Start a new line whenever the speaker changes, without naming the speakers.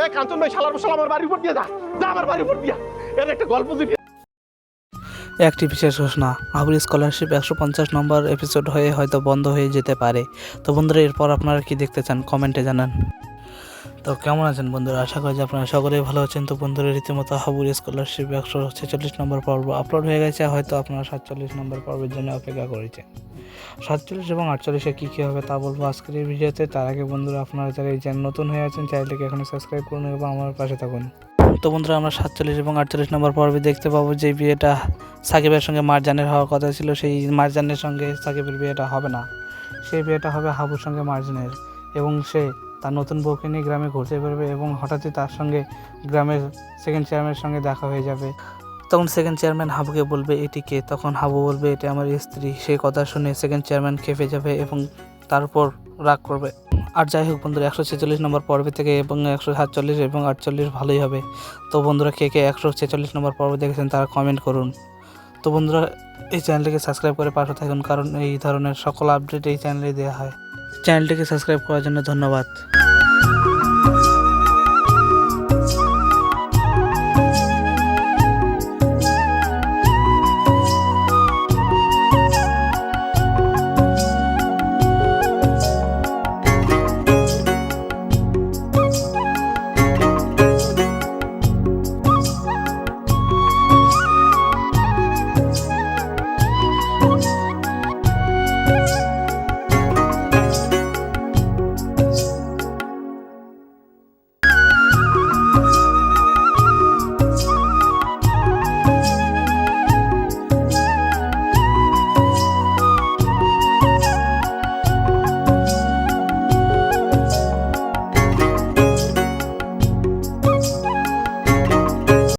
এ কাঞ্চন ভাই শালার বসাল আমার বাড়ির উপর দিয়ে যা যা আমার বাড়ির উপর দিয়া এর একটা গল্প যদি
একটি বিশেষ ঘোষণা, হাবুল স্কলারশিপ 150 নম্বর এপিসোড হয়ে হয়তো বন্ধ হয়ে যেতে পারে। তো বন্ধুরা, এরপর আপনারা কি দেখতে চান কমেন্টে জানান। তো কেমন আছেন বন্ধুরা? আশা করি যে আপনারা সকলেই ভালো আছেন। তো বন্ধুরা, রীতিমতো হাবুল স্কলারশিপ 146 নম্বর পর্ব আপলোড হয়ে গেছে। হয়তো আপনারা 47 নম্বর পর্বের জন্য অপেক্ষা করেছেন। 47 এবং 48-এ কী কী হবে তা বলবো আজকের এই ভিডিওতে। তার আগে বন্ধুরা, আপনারা যারা এই চ্যানেল নতুন হয়ে আছেন চ্যানেলটিকে এখনই সাবস্ক্রাইব করুন এবং আমার পাশে থাকুন। তো বন্ধুরা, আমরা 47 এবং 48 নম্বর পর্বে দেখতে পাবো যে বিয়েটা সাকিবের সঙ্গে মারজানের হওয়ার কথা ছিল, সেই মারজানের সঙ্গে সাকিবের বিয়েটা হবে না। সেই বিয়েটা হবে হাবুর সঙ্গে মারজানের, এবং সে তার নতুন বউকে নিয়ে গ্রামে ঘুরতে বেরোবে এবং হঠাৎই তার সঙ্গে গ্রামের সেকেন্ড চেয়ারম্যানের সঙ্গে দেখা হয়ে যাবে। তখন সেকেন্ড চেয়ারম্যান হাবুকে বলবে এটি কে, তখন হাবু বলবে এটি আমার স্ত্রী। সেই কথা শুনে সেকেন্ড চেয়ারম্যান খেপে যাবে এবং তার উপর রাগ করবে। আর যাই হোক বন্ধুরা, 146 নম্বর পর্বে থেকে এবং 147 এবং 48 ভালোই হবে। তো বন্ধুরা, কে কে 146 নম্বর পর্ব দেখেছেন তারা কমেন্ট করুন। তো বন্ধুরা, এই চ্যানেলটিকে সাবস্ক্রাইব করে পাশে থাকুন, কারণ এই ধরনের সকল আপডেট এই চ্যানেলে দেওয়া হয়। চ্যানেলটিকে সাবস্ক্রাইব করার জন্য ধন্যবাদ।